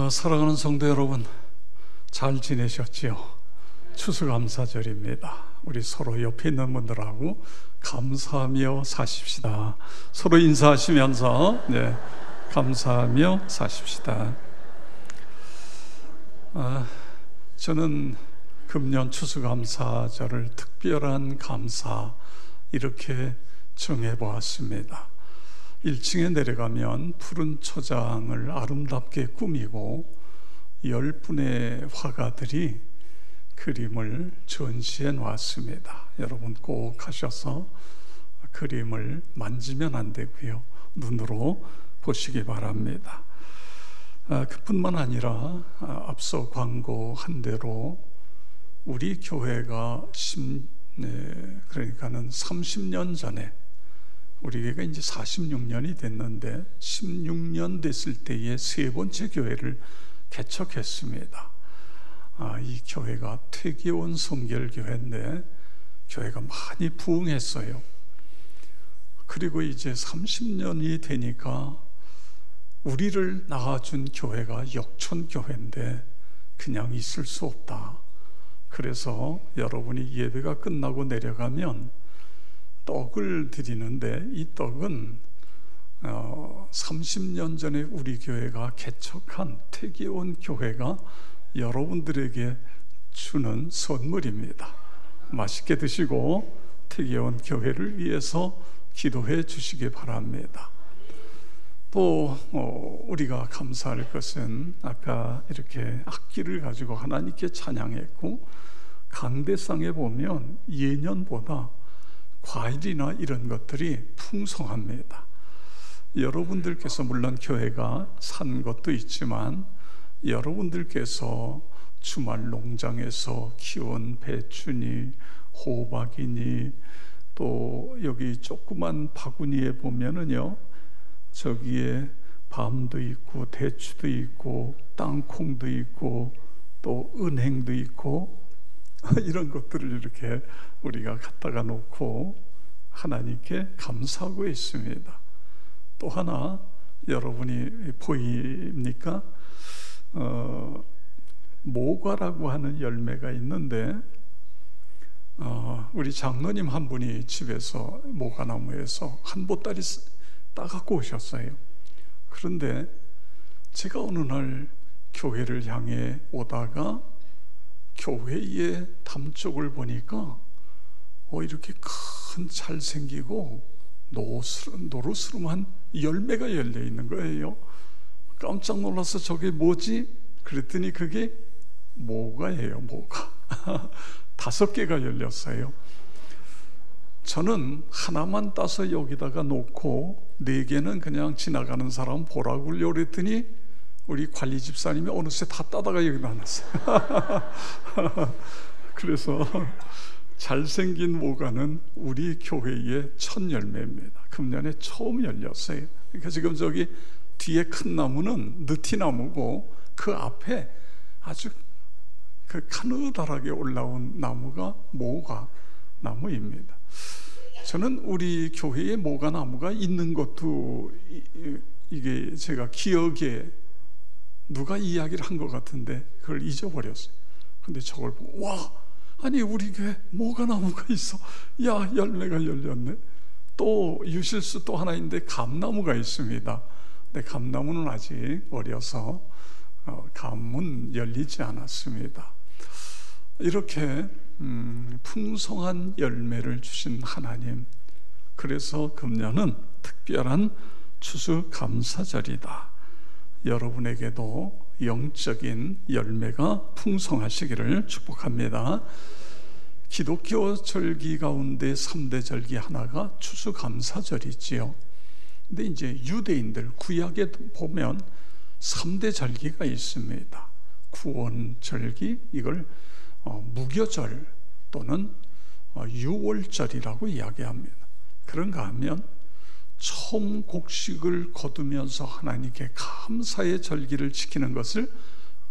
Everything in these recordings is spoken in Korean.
사랑하는 성도 여러분, 잘 지내셨지요? 추수감사절입니다. 우리 서로 옆에 있는 분들하고 감사하며 사십시다. 서로 인사하시면서 감사하며 사십시다. 저는 금년 추수감사절을 특별한 감사 이렇게 정해보았습니다. 1층에 내려가면 푸른 초장을 아름답게 꾸미고 10분의 화가들이 그림을 전시해 놓았습니다. 여러분 꼭 가셔서 그림을 만지면 안 되고요, 눈으로 보시기 바랍니다. 그뿐만 아니라 앞서 광고한 대로 우리 교회가 그러니까는 30년 전에, 우리 교회가 이제 46년이 됐는데 16년 됐을 때에 세 번째 교회를 개척했습니다. 이 교회가 퇴계원 성결교회인데 교회가 많이 부흥했어요. 그리고 이제 30년이 되니까 우리를 낳아준 교회가 역촌교회인데 그냥 있을 수 없다. 그래서 여러분이 예배가 끝나고 내려가면 떡을 드리는데, 이 떡은 30년 전에 우리 교회가 개척한 퇴계원 교회가 여러분들에게 주는 선물입니다. 맛있게 드시고 퇴계원 교회를 위해서 기도해 주시기 바랍니다. 또 우리가 감사할 것은 아까 이렇게 악기를 가지고 하나님께 찬양했고, 강대상에 보면 예년보다 과일이나 이런 것들이 풍성합니다. 여러분들께서 물론 교회가 산 것도 있지만 여러분들께서 주말 농장에서 키운 배추니 호박이니, 또 여기 조그만 바구니에 보면은요, 저기에 밤도 있고 대추도 있고 땅콩도 있고 또 은행도 있고 이런 것들을 이렇게 우리가 갖다가 놓고 하나님께 감사하고 있습니다. 또 하나 여러분이 보입니까? 모과라고 하는 열매가 있는데 우리 장로님 한 분이 집에서 모과나무에서 한 보따리 따갖고 오셨어요. 그런데 제가 어느 날 교회를 향해 오다가 교회의 담쪽을 보니까 이렇게 큰 잘생기고 노르스름한 열매가 열려 있는 거예요. 깜짝 놀라서 저게 뭐지? 그랬더니 그게 모과예요. 모과. 5개가 열렸어요. 저는 하나만 따서 여기다가 놓고 4개는 그냥 지나가는 사람 보라고 그랬더니 우리 관리 집사님이 어느새 다 따다가 여기다 놨어요. 그래서 잘생긴 모과는 우리 교회의 첫 열매입니다. 금년에 처음 열렸어요. 그러니까 지금 저기 뒤에 큰 나무는 느티나무고 그 앞에 아주 그 가느다랗게 올라온 나무가 모과 나무입니다. 저는 우리 교회에 모과 나무가 있는 것도 이게 제가 기억에 누가 이야기를 한 것 같은데 그걸 잊어버렸어요. 근데 저걸 보고 와, 아니 우리 교회 모과 나무가 있어. 야, 열매가 열렸네. 또 유실수 또 하나 있는데 감나무가 있습니다. 근데 감나무는 아직 어려서 감은 열리지 않았습니다. 이렇게 풍성한 열매를 주신 하나님, 그래서 금년은 특별한 추수감사절이다. 여러분에게도 영적인 열매가 풍성하시기를 축복합니다. 기독교 절기 가운데 3대 절기 하나가 추수감사절이지요. 근데 이제 유대인들 구약에 보면 3대 절기가 있습니다. 구원절기, 이걸 무교절 또는 유월절이라고 이야기합니다. 그런가 하면 처음 곡식을 거두면서 하나님께 감사의 절기를 지키는 것을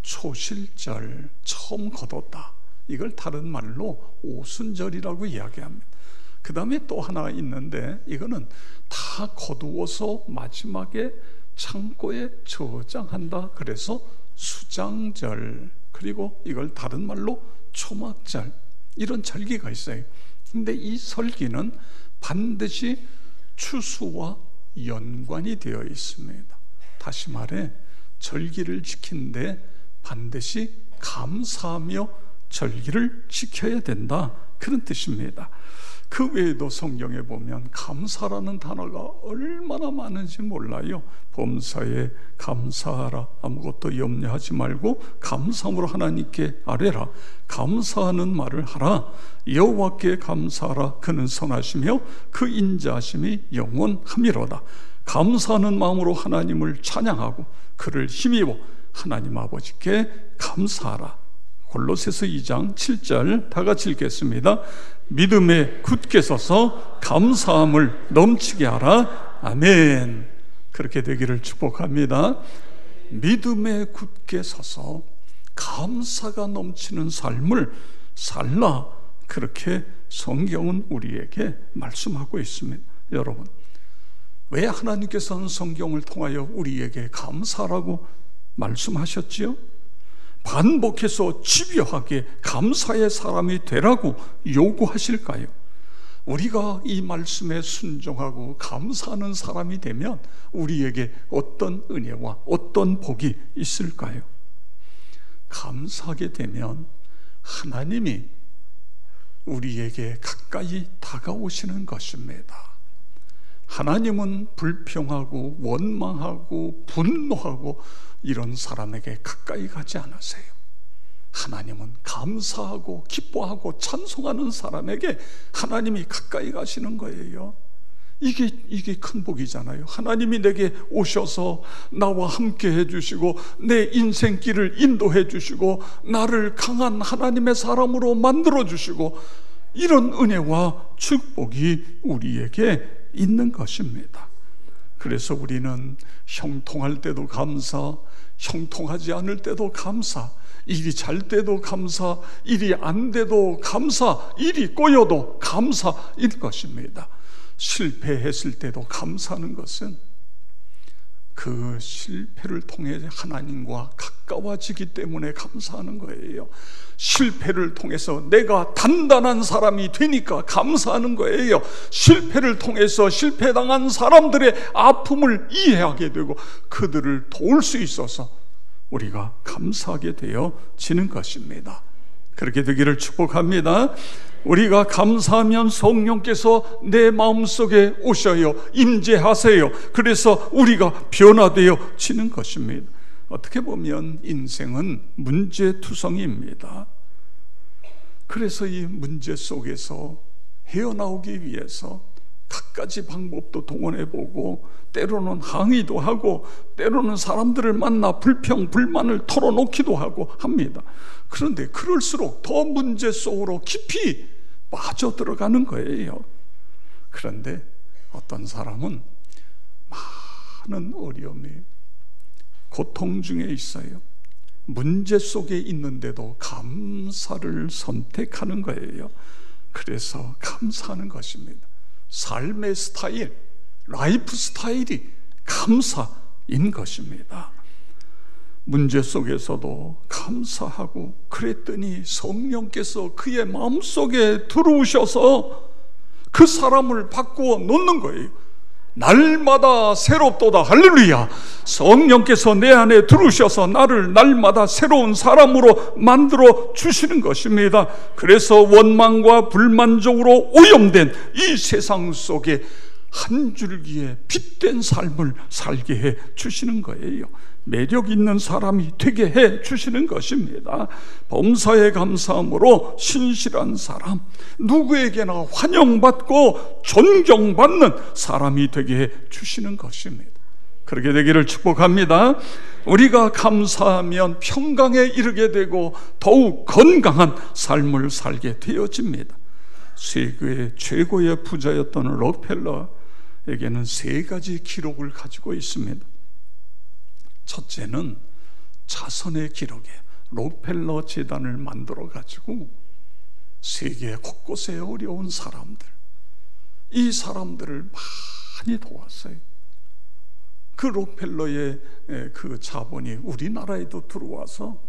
초실절, 처음 거뒀다, 이걸 다른 말로 오순절이라고 이야기합니다. 그 다음에 또 하나 있는데 이거는 다 거두어서 마지막에 창고에 저장한다. 그래서 수장절, 그리고 이걸 다른 말로 초막절, 이런 절기가 있어요. 근데 이 절기는 반드시 추수와 연관이 되어 있습니다. 다시 말해 절기를 지키는데 반드시 감사하며 절기를 지켜야 된다, 그런 뜻입니다. 그 외에도 성경에 보면 감사라는 단어가 얼마나 많은지 몰라요. 범사에 감사하라, 아무것도 염려하지 말고 감사함으로 하나님께 아뢰라, 감사하는 말을 하라, 여호와께 감사하라, 그는 선하시며 그 인자하심이 영원함이로다. 감사하는 마음으로 하나님을 찬양하고 그를 힘입어 하나님 아버지께 감사하라. 골로새서 2장 7절 다 같이 읽겠습니다. 믿음에 굳게 서서 감사함을 넘치게 하라. 아멘. 그렇게 되기를 축복합니다. 믿음에 굳게 서서 감사가 넘치는 삶을 살라, 그렇게 성경은 우리에게 말씀하고 있습니다. 여러분, 왜 하나님께서는 성경을 통하여 우리에게 감사라고 말씀하셨지요? 반복해서 집요하게 감사의 사람이 되라고 요구하실까요? 우리가 이 말씀에 순종하고 감사하는 사람이 되면 우리에게 어떤 은혜와 어떤 복이 있을까요? 감사하게 되면 하나님이 우리에게 가까이 다가오시는 것입니다. 하나님은 불평하고 원망하고 분노하고 이런 사람에게 가까이 가지 않으세요. 하나님은 감사하고 기뻐하고 찬송하는 사람에게 하나님이 가까이 가시는 거예요. 이게 큰 복이잖아요. 하나님이 내게 오셔서 나와 함께 해주시고 내 인생길을 인도해 주시고 나를 강한 하나님의 사람으로 만들어 주시고, 이런 은혜와 축복이 우리에게 있는 것입니다. 그래서 우리는 형통할 때도 감사, 형통하지 않을 때도 감사, 일이 잘 때도 감사, 일이 안 돼도 감사, 일이 꼬여도 감사인 것입니다. 실패했을 때도 감사하는 것은 그 실패를 통해 하나님과 가까워지기 때문에 감사하는 거예요. 실패를 통해서 내가 단단한 사람이 되니까 감사하는 거예요. 실패를 통해서 실패당한 사람들의 아픔을 이해하게 되고 그들을 도울 수 있어서 우리가 감사하게 되어지는 것입니다. 그렇게 되기를 축복합니다. 우리가 감사하면 성령께서 내 마음속에 오셔요, 임재하세요. 그래서 우리가 변화되어지는 것입니다. 어떻게 보면 인생은 문제투성이입니다. 그래서 이 문제 속에서 헤어나오기 위해서 갖가지 방법도 동원해보고 때로는 항의도 하고 때로는 사람들을 만나 불평, 불만을 털어놓기도 하고 합니다. 그런데 그럴수록 더 문제 속으로 깊이 빠져들어가는 거예요. 그런데 어떤 사람은 많은 어려움이, 고통 중에 있어요. 문제 속에 있는데도 감사를 선택하는 거예요. 그래서 감사하는 것입니다. 삶의 스타일, 라이프 스타일이 감사인 것입니다. 문제 속에서도 감사하고, 그랬더니 성령께서 그의 마음속에 들어오셔서 그 사람을 바꾸어 놓는 거예요. 날마다 새롭도다. 할렐루야. 성령께서 내 안에 들어오셔서 나를 날마다 새로운 사람으로 만들어 주시는 것입니다. 그래서 원망과 불만족으로 오염된 이 세상 속에 한 줄기의 빛된 삶을 살게 해 주시는 거예요. 매력 있는 사람이 되게 해 주시는 것입니다. 범사에 감사함으로 신실한 사람, 누구에게나 환영받고 존경받는 사람이 되게 해 주시는 것입니다. 그렇게 되기를 축복합니다. 우리가 감사하면 평강에 이르게 되고 더욱 건강한 삶을 살게 되어집니다. 세계의 최고의 부자였던 록펠러에게는 세 가지 기록을 가지고 있습니다. 첫째는 자선의 기록에 록펠러 재단을 만들어 가지고 세계 곳곳에 어려운 사람들, 이 사람들을 많이 도왔어요. 그 록펠러의 그 자본이 우리나라에도 들어와서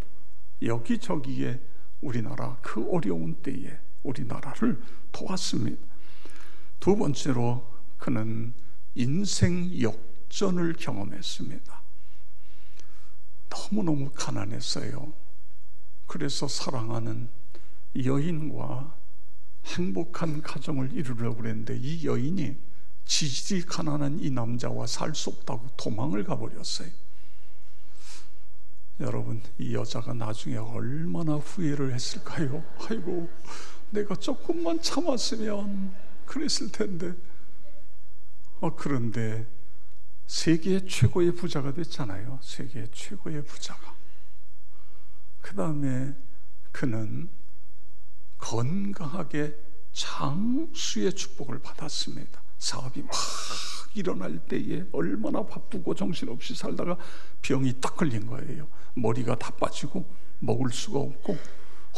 여기저기에 우리나라 그 어려운 때에 우리나라를 도왔습니다. 두 번째로 그는 인생 역전을 경험했습니다. 너무너무 가난했어요. 그래서 사랑하는 여인과 행복한 가정을 이루려고 그랬는데 이 여인이 지질이 가난한 이 남자와 살 수 없다고 도망을 가버렸어요. 여러분, 이 여자가 나중에 얼마나 후회를 했을까요? 아이고, 내가 조금만 참았으면 그랬을 텐데. 그런데 세계 최고의 부자가 됐잖아요. 세계 최고의 부자가. 그 다음에 그는 건강하게 장수의 축복을 받았습니다. 사업이 막 일어날 때에 얼마나 바쁘고 정신없이 살다가 병이 딱 걸린 거예요. 머리가 다 빠지고 먹을 수가 없고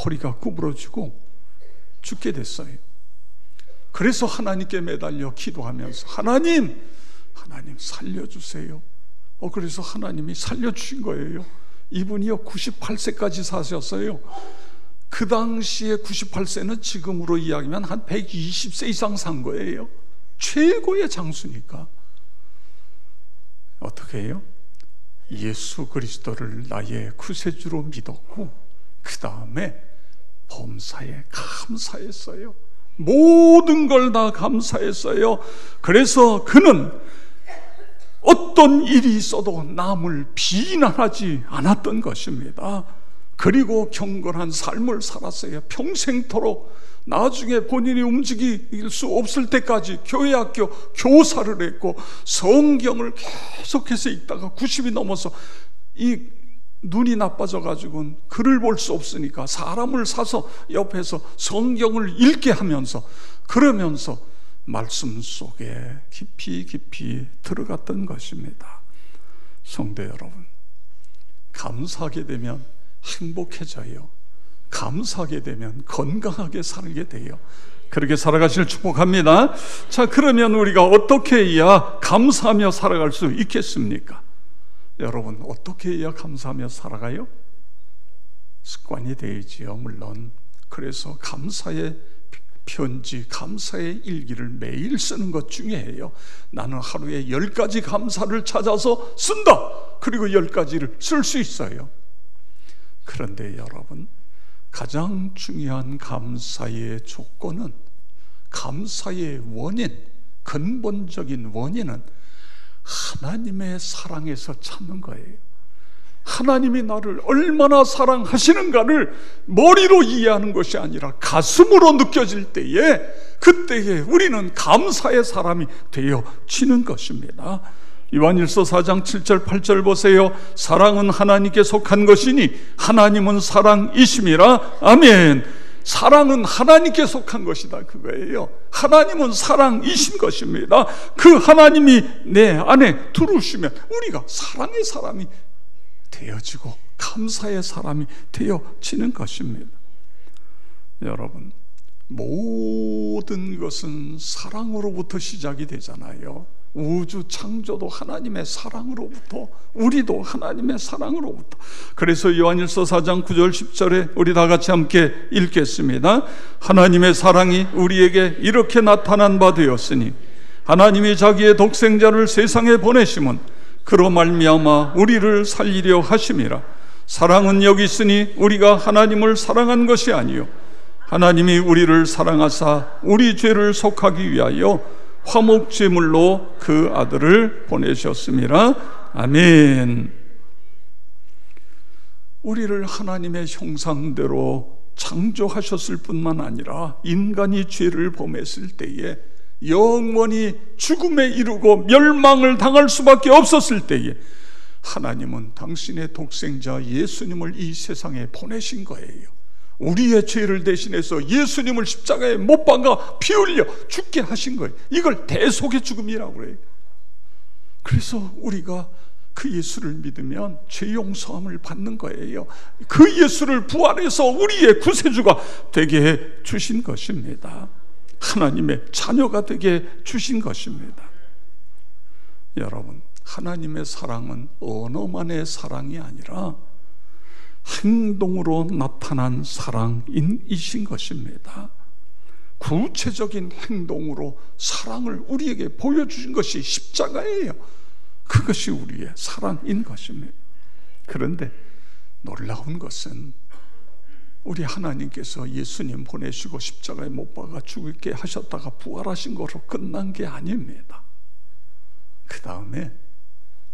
허리가 구부러지고 죽게 됐어요. 그래서 하나님께 매달려 기도하면서 하나님 살려주세요. 그래서 하나님이 살려주신 거예요. 이분이요 98세까지 사셨어요. 그 당시에 98세는 지금으로 이야기하면 한 120세 이상 산 거예요. 최고의 장수니까. 어떻게 해요? 예수 그리스도를 나의 구세주로 믿었고 그 다음에 범사에 감사했어요. 모든 걸 다 감사했어요. 그래서 그는 어떤 일이 있어도 남을 비난하지 않았던 것입니다. 그리고 경건한 삶을 살았어요. 평생토록. 나중에 본인이 움직일 수 없을 때까지 교회학교 교사를 했고 성경을 계속해서 읽다가 90이 넘어서 이 눈이 나빠져 가지고는 글을 볼 수 없으니까 사람을 사서 옆에서 성경을 읽게 하면서 그러면서 말씀 속에 깊이 들어갔던 것입니다. 성도 여러분, 감사하게 되면 행복해져요. 감사하게 되면 건강하게 살게 돼요. 그렇게 살아가실 축복합니다. 자, 그러면 우리가 어떻게 해야 감사하며 살아갈 수 있겠습니까? 여러분, 어떻게 해야 감사하며 살아가요? 습관이 되지요, 물론. 그래서 감사의 편지, 감사의 일기를 매일 쓰는 것 중요해요. 나는 하루에 10가지 감사를 찾아서 쓴다. 그리고 10가지를 쓸 수 있어요. 그런데 여러분, 가장 중요한 감사의 조건은, 감사의 원인, 근본적인 원인은 하나님의 사랑에서 찾는 거예요. 하나님이 나를 얼마나 사랑하시는가를 머리로 이해하는 것이 아니라 가슴으로 느껴질 때에, 그때에 우리는 감사의 사람이 되어지는 것입니다. 요한일서 4장 7절 8절 보세요. 사랑은 하나님께 속한 것이니 하나님은 사랑이심이라. 아멘. 사랑은 하나님께 속한 것이다, 그거예요. 하나님은 사랑이신 것입니다. 그 하나님이 내 안에 들어오시면 우리가 사랑의 사람이 되어지고 감사의 사람이 되어지는 것입니다. 여러분, 모든 것은 사랑으로부터 시작이 되잖아요. 우주 창조도 하나님의 사랑으로부터, 우리도 하나님의 사랑으로부터. 그래서 요한일서 4장 9절 10절에 우리 다 같이 함께 읽겠습니다. 하나님의 사랑이 우리에게 이렇게 나타난 바 되었으니 하나님이 자기의 독생자를 세상에 보내심은 그로 말미암아 우리를 살리려 하심이라. 사랑은 여기 있으니 우리가 하나님을 사랑한 것이 아니요 하나님이 우리를 사랑하사 우리 죄를 속하기 위하여 화목제물로 그 아들을 보내셨습니다. 아멘. 우리를 하나님의 형상대로 창조하셨을 뿐만 아니라 인간이 죄를 범했을 때에 영원히 죽음에 이르고 멸망을 당할 수밖에 없었을 때에 하나님은 당신의 독생자 예수님을 이 세상에 보내신 거예요. 우리의 죄를 대신해서 예수님을 십자가에 못 박아 피 흘려 죽게 하신 거예요. 이걸 대속의 죽음이라고 그래요. 그래서 우리가 그 예수를 믿으면 죄 용서함을 받는 거예요. 그 예수를 부활해서 우리의 구세주가 되게 해 주신 것입니다. 하나님의 자녀가 되게 해 주신 것입니다. 여러분, 하나님의 사랑은 언어만의 사랑이 아니라 행동으로 나타난 사랑이신 것입니다. 구체적인 행동으로 사랑을 우리에게 보여주신 것이 십자가예요. 그것이 우리의 사랑인 것입니다. 그런데 놀라운 것은 우리 하나님께서 예수님 보내시고 십자가에 못 박아 죽게 하셨다가 부활하신 것으로 끝난 게 아닙니다. 그 다음에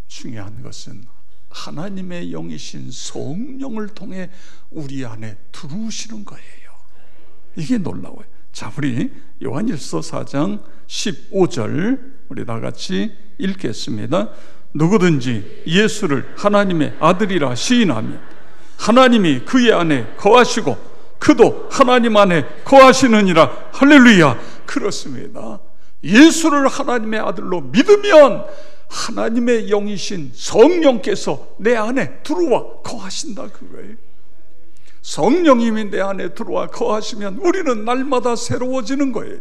중요한 것은 하나님의 영이신 성령을 통해 우리 안에 들어오시는 거예요. 이게 놀라워요. 자, 우리 요한일서 4장 15절 우리 다 같이 읽겠습니다. 누구든지 예수를 하나님의 아들이라 시인하면 하나님이 그의 안에 거하시고 그도 하나님 안에 거하시느니라. 할렐루야. 그렇습니다. 예수를 하나님의 아들로 믿으면 하나님의 영이신 성령께서 내 안에 들어와 거하신다 그거예요. 성령님이 내 안에 들어와 거하시면 우리는 날마다 새로워지는 거예요.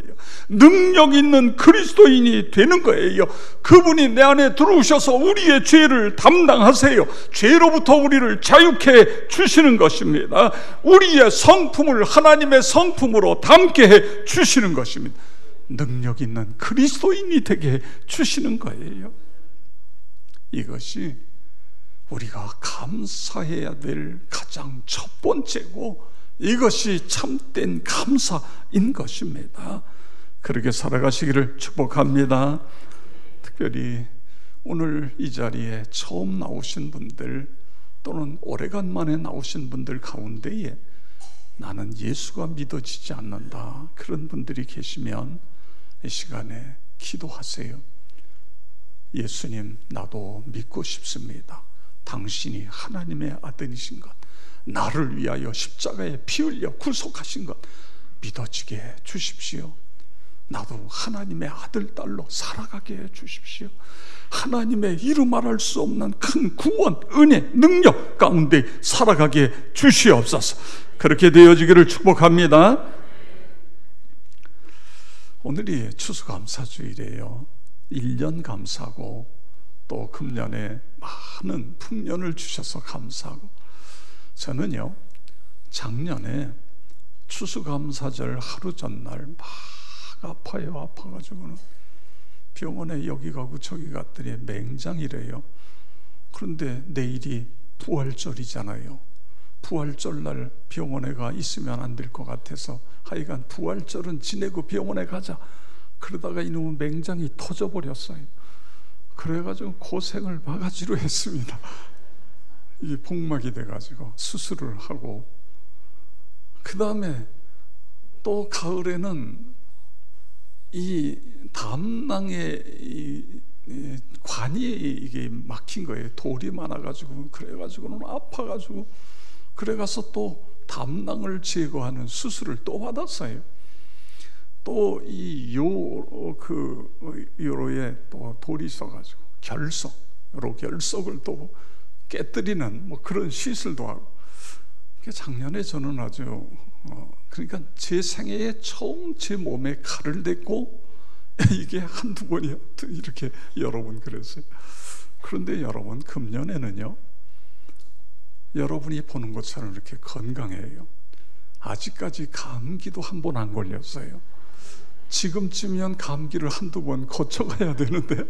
능력 있는 그리스도인이 되는 거예요. 그분이 내 안에 들어오셔서 우리의 죄를 담당하세요. 죄로부터 우리를 자유케 주시는 것입니다. 우리의 성품을 하나님의 성품으로 담게 해 주시는 것입니다. 능력 있는 그리스도인이 되게 해 주시는 거예요. 이것이 우리가 감사해야 될 가장 첫 번째고 이것이 참된 감사인 것입니다. 그렇게 살아가시기를 축복합니다. 특별히 오늘 이 자리에 처음 나오신 분들 또는 오래간만에 나오신 분들 가운데에 나는 예수가 믿어지지 않는다, 그런 분들이 계시면 이 시간에 기도하세요. 예수님, 나도 믿고 싶습니다. 당신이 하나님의 아들이신 것, 나를 위하여 십자가에 피 흘려 구속하신 것 믿어지게 해 주십시오. 나도 하나님의 아들, 딸로 살아가게 해 주십시오. 하나님의 이루 말할 수 없는 큰 구원, 은혜, 능력 가운데 살아가게 해 주시옵소서. 그렇게 되어지기를 축복합니다. 오늘이 추수감사주일이에요. 1년 감사하고 또 금년에 많은 풍년을 주셔서 감사하고, 저는요 작년에 추수감사절 하루 전날 막 아파가지고는 병원에 여기 가고 저기 갔더니 맹장이래요. 그런데 내일이 부활절이잖아요. 부활절 날 병원에 가 있으면 안 될 것 같아서 하여간 부활절은 지내고 병원에 가자. 그러다가 이놈은 맹장이 터져버렸어요. 그래가지고 고생을 바가지로 했습니다. 이게 복막이 돼가지고 수술을 하고, 그 다음에 또 가을에는 이 담낭에 이 관이 이게 막힌 거예요. 돌이 많아가지고. 그래가지고는 아파가지고 그래가서 또 담낭을 제거하는 수술을 또 받았어요. 또 이 요로에 또 돌이 있어가지고 결석을 또 깨뜨리는 뭐 그런 시술도 하고. 작년에 저는 아주 그러니까 제 생애에 처음 제 몸에 칼을 댔고 이게 한두 번이야 이렇게 여러 번 그랬어요. 그런데 여러분, 금년에는요 여러분이 보는 것처럼 이렇게 건강해요. 아직까지 감기도 한 번 안 걸렸어요. 지금쯤이면 감기를 한두 번 거쳐가야 되는데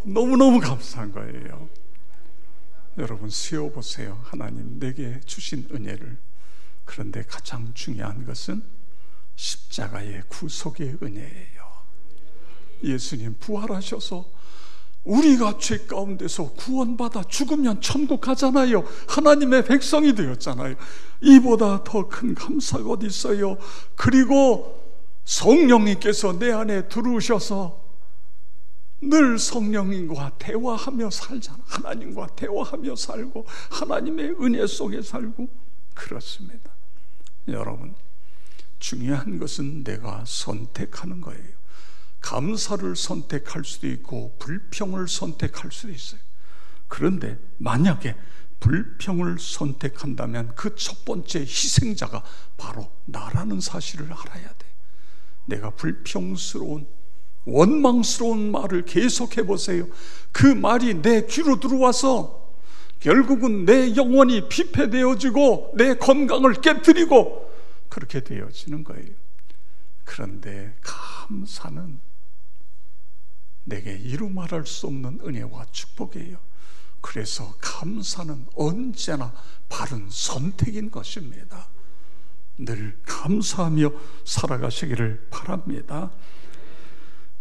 너무너무 감사한 거예요. 여러분, 세워보세요. 하나님 내게 주신 은혜를. 그런데 가장 중요한 것은 십자가의 구속의 은혜예요. 예수님 부활하셔서 우리가 죄 가운데서 구원받아 죽으면 천국 가잖아요. 하나님의 백성이 되었잖아요. 이보다 더 큰 감사가 어디 있어요. 그리고 성령님께서 내 안에 들어오셔서 늘 성령님과 대화하며 살잖아. 하나님과 대화하며 살고 하나님의 은혜 속에 살고 그렇습니다. 여러분, 중요한 것은 내가 선택하는 거예요. 감사를 선택할 수도 있고 불평을 선택할 수도 있어요. 그런데 만약에 불평을 선택한다면 그 첫 번째 희생자가 바로 나라는 사실을 알아야 돼. 내가 불평스러운 원망스러운 말을 계속해 보세요. 그 말이 내 귀로 들어와서 결국은 내 영혼이 피폐되어지고 내 건강을 깨뜨리고 그렇게 되어지는 거예요. 그런데 감사는 내게 이루 말할 수 없는 은혜와 축복이에요. 그래서 감사는 언제나 바른 선택인 것입니다. 늘 감사하며 살아가시기를 바랍니다.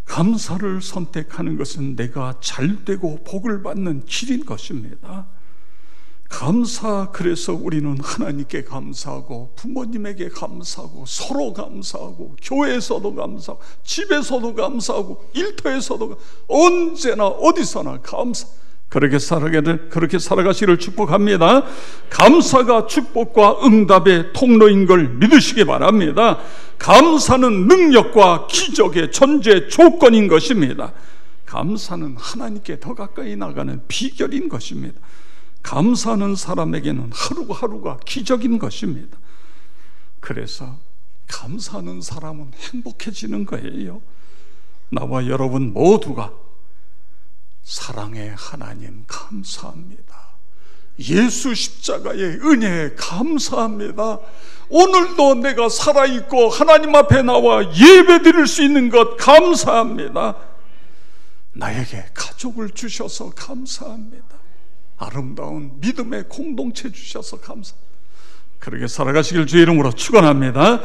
감사를 선택하는 것은 내가 잘되고 복을 받는 길인 것입니다. 감사, 그래서 우리는 하나님께 감사하고 부모님에게 감사하고 서로 감사하고 교회에서도 감사하고 집에서도 감사하고 일터에서도 언제나 어디서나 감사, 그렇게 살아가시기를 축복합니다. 감사가 축복과 응답의 통로인 걸 믿으시기 바랍니다. 감사는 능력과 기적의 전제 조건인 것입니다. 감사는 하나님께 더 가까이 나가는 비결인 것입니다. 감사하는 사람에게는 하루하루가 기적인 것입니다. 그래서 감사하는 사람은 행복해지는 거예요. 나와 여러분 모두가 사랑의 하나님 감사합니다. 예수 십자가의 은혜에 감사합니다. 오늘도 내가 살아있고 하나님 앞에 나와 예배 드릴 수 있는 것 감사합니다. 나에게 가족을 주셔서 감사합니다. 아름다운 믿음의 공동체 주셔서 감사합니다. 그렇게 살아가시길 주의 이름으로 축원합니다.